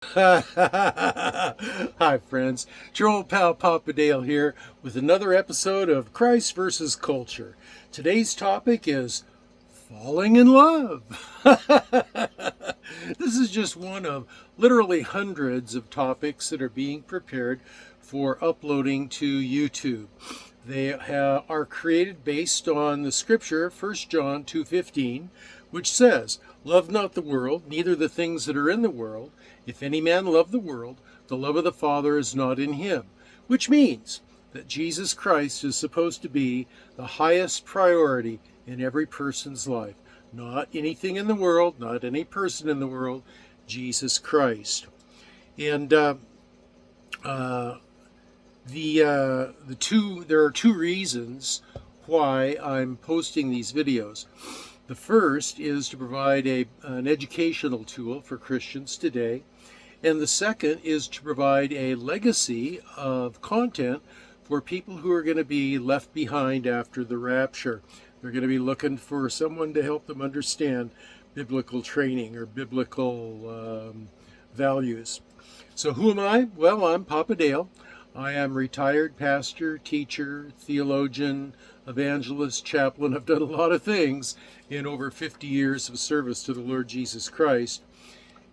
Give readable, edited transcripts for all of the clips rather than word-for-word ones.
Hi, friends. It's your old pal Papa Dale here with another episode of Christ versus Culture. Today's topic is falling in love. This is just one of literally hundreds of topics that are being prepared for uploading to YouTube. Are created based on the scripture 1 John 2:15, which says, "Love not the world, neither the things that are in the world. If any man love the world, the love of the Father is not in him." Which means that Jesus Christ is supposed to be the highest priority in every person's life. Not anything in the world, not any person in the world, Jesus Christ. And there are two reasons why I'm posting these videos. The first is to provide an educational tool for Christians today, and the second is to provide a legacy of content for people who are going to be left behind after the rapture. They're going to be looking for someone to help them understand biblical training or biblical values. So who am I? Well, I'm Papa Dale. I am retired pastor, teacher, theologian, evangelist, chaplain. I've done a lot of things in over 50 years of service to the Lord Jesus Christ.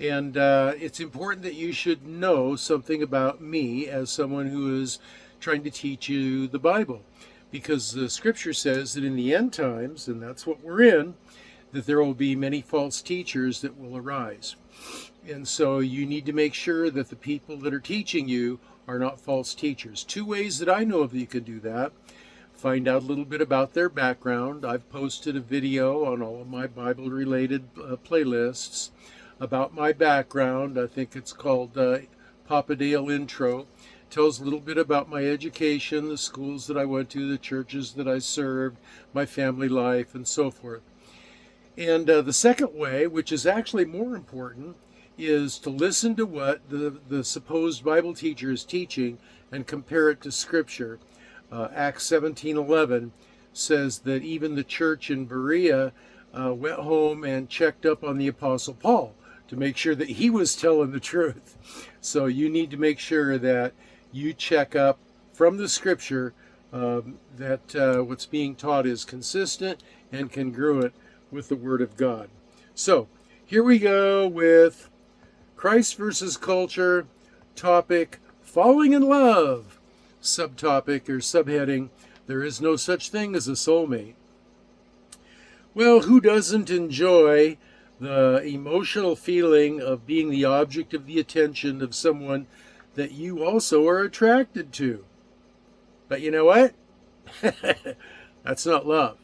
And it's important that you should know something about me as someone who is trying to teach you the Bible. Because the scripture says that in the end times, and that's what we're in, that there will be many false teachers that will arise. And so you need to make sure that the people that are teaching you are not false teachers. Two ways that I know of that you can do that: find out a little bit about their background. I've posted a video on all of my Bible-related playlists about my background. I think it's called Papa Dale Intro. It tells a little bit about my education, the schools that I went to, the churches that I served, my family life, and so forth. And the second way, which is actually more important, is to listen to what the supposed Bible teacher is teaching and compare it to Scripture. Acts 17:11 says that even the church in Berea went home and checked up on the Apostle Paul to make sure that he was telling the truth. So you need to make sure that you check up from the Scripture that what's being taught is consistent and congruent with the Word of God. So here we go with Christ versus Culture, topic, falling in love. Subtopic or subheading, there is no such thing as a soulmate. Well, who doesn't enjoy the emotional feeling of being the object of the attention of someone that you also are attracted to? But you know what? That's not love.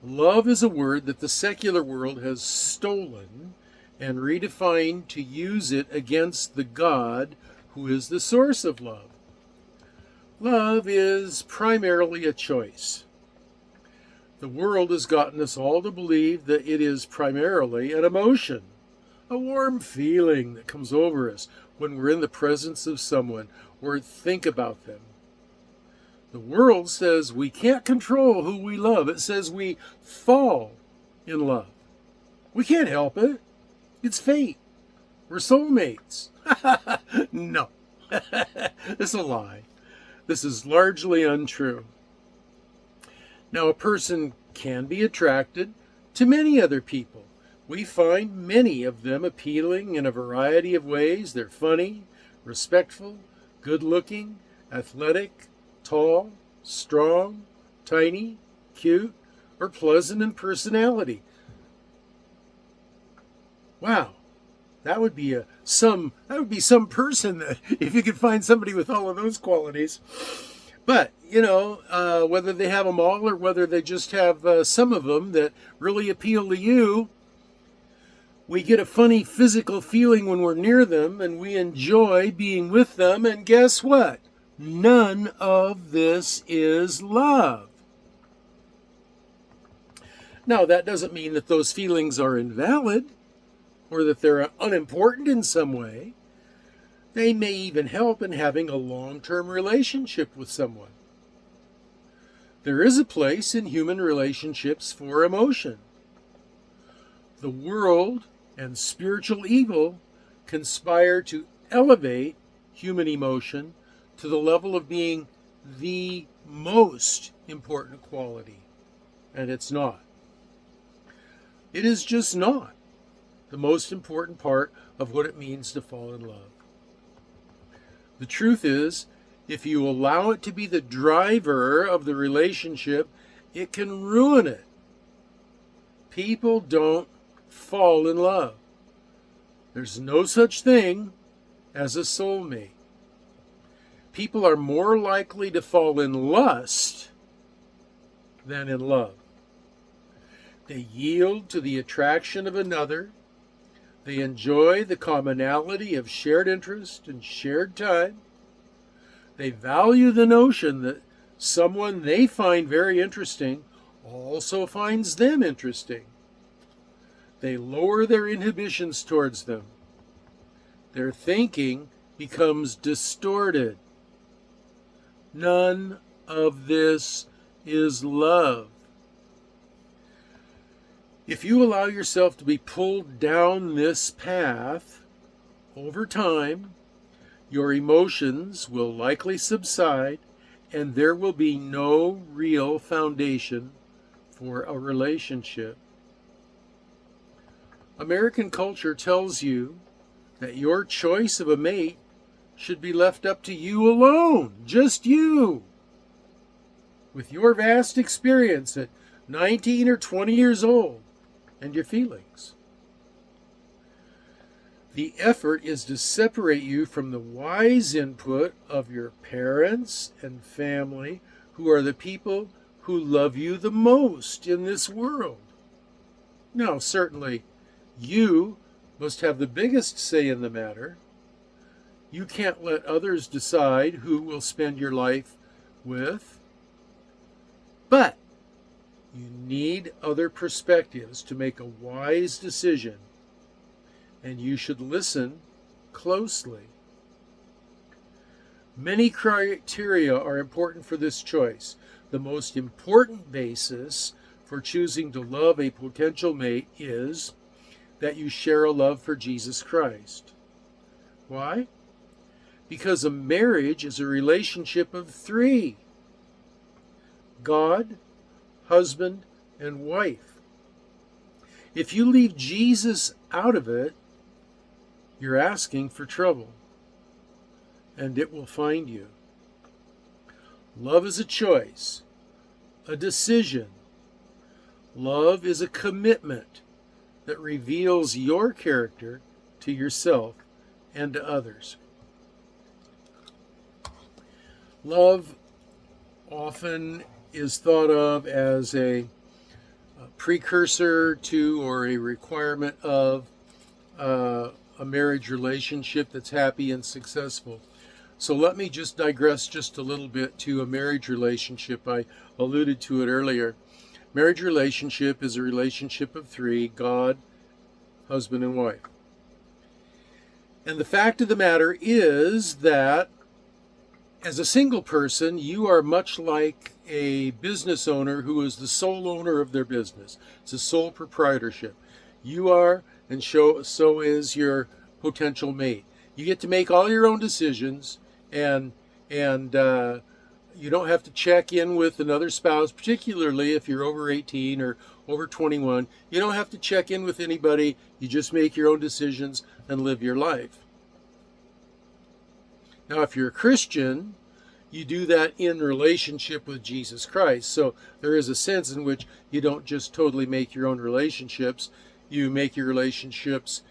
Love is a word that the secular world has stolen and redefined to use it against the God who is the source of love. Love is primarily a choice. The world has gotten us all to believe that it is primarily an emotion, a warm feeling that comes over us when we're in the presence of someone or think about them. The world says we can't control who we love. It says we fall in love. We can't help it. It's fate. We're soulmates. No. This is a lie. This is largely untrue. Now, a person can be attracted to many other people. We find many of them appealing in a variety of ways. They're funny, respectful, good-looking, athletic, tall, strong, tiny, cute, or pleasant in personality. Wow, that would be some person that, if you could find somebody with all of those qualities. But whether they have them all or whether they just have some of them that really appeal to you, we get a funny physical feeling when we're near them, and we enjoy being with them. And guess what? None of this is love. Now, that doesn't mean that those feelings are invalid or that they're unimportant in some way. They may even help in having a long-term relationship with someone. There is a place in human relationships for emotion. The world and spiritual evil conspire to elevate human emotion to the level of being the most important quality. And it's not. It is just not the most important part of what it means to fall in love. The truth is, if you allow it to be the driver of the relationship, it can ruin it. People don't fall in love. There's no such thing as a soulmate. People are more likely to fall in lust than in love. They yield to the attraction of another. They enjoy the commonality of shared interest and shared time. They value the notion that someone they find very interesting also finds them interesting. They lower their inhibitions towards them. Their thinking becomes distorted. None of this is love. If you allow yourself to be pulled down this path, over time, your emotions will likely subside and there will be no real foundation for a relationship. American culture tells you that your choice of a mate should be left up to you alone, just you. With your vast experience at 19 or 20 years old and your feelings. The effort is to separate you from the wise input of your parents and family, who are the people who love you the most in this world. Now, certainly, you must have the biggest say in the matter. You can't let others decide who will spend your life with. But you need other perspectives to make a wise decision, and you should listen closely. Many criteria are important for this choice. The most important basis for choosing to love a potential mate is that you share a love for Jesus Christ. Why? Because a marriage is a relationship of three: God, husband, and wife. If you leave Jesus out of it, you're asking for trouble, and it will find you. Love is a choice, a decision. Love is a commitment that reveals your character to yourself and to others. Love often is thought of as a precursor to or a requirement of a marriage relationship that's happy and successful. So let me just digress just a little bit to a marriage relationship. I alluded to it earlier. Marriage relationship is a relationship of three: God, husband, and wife. And the fact of the matter is that as a single person, you are much like a business owner who is the sole owner of their business. It's a sole proprietorship. You are, and so is your potential mate. You get to make all your own decisions, and you don't have to check in with another spouse, particularly if you're over 18 or over 21. You don't have to check in with anybody. You just make your own decisions and live your life. Now, if you're a Christian, you do that in relationship with Jesus Christ. So there is a sense in which you don't just totally make your own relationships. You make your relationships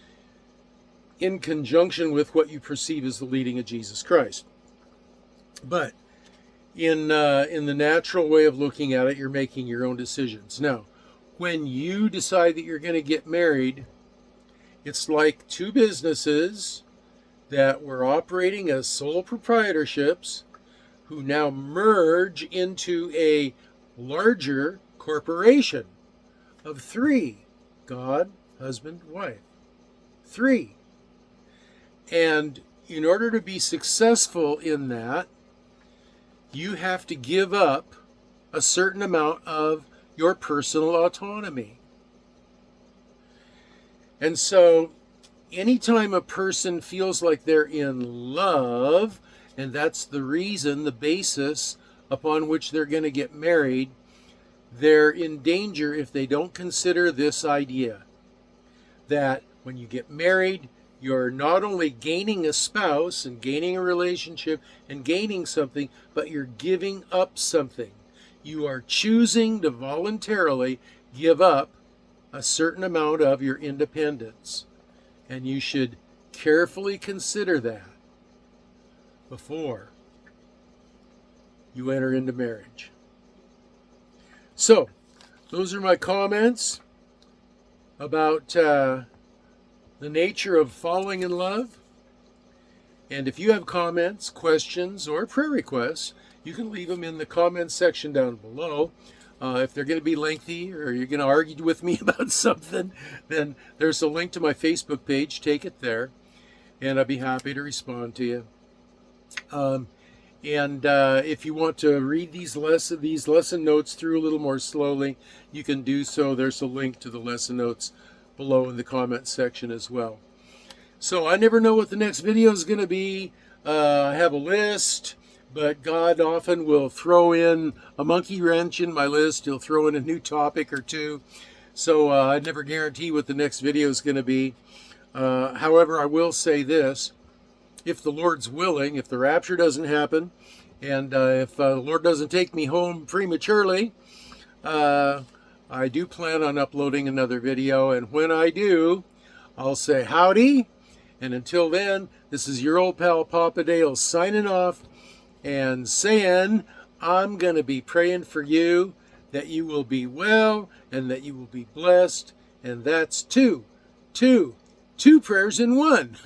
in conjunction with what you perceive as the leading of Jesus Christ. But in the natural way of looking at it, you're making your own decisions. Now, when you decide that you're going to get married, it's like two businesses that were operating as sole proprietorships who now merge into a larger corporation of three: God, husband, wife. Three. And in order to be successful in that, you have to give up a certain amount of your personal autonomy. And so, anytime a person feels like they're in love, and that's the reason, the basis upon which they're going to get married, they're in danger if they don't consider this idea that when you get married, you're not only gaining a spouse and gaining a relationship and gaining something, but you're giving up something. You are choosing to voluntarily give up a certain amount of your independence. And you should carefully consider that before you enter into marriage. So, those are my comments about the nature of falling in love. And if you have comments, questions, or prayer requests, you can leave them in the comments section down below. If they're going to be lengthy or you're going to argue with me about something, then there's a link to my Facebook page. Take it there, and I'd be happy to respond to you. If you want to read these lesson notes through a little more slowly, you can do so. There's a link to the lesson notes below in the comment section as well. So I never know what the next video is going to be. I have a list, but God often will throw in a monkey wrench in my list. He'll throw in a new topic or two. So I never guarantee what the next video is going to be. However, I will say this. If the Lord's willing, if the rapture doesn't happen, and if the Lord doesn't take me home prematurely, I do plan on uploading another video. And when I do, I'll say howdy. And until then, this is your old pal Papa Dale signing off and saying, I'm going to be praying for you that you will be well and that you will be blessed. And that's two prayers in one.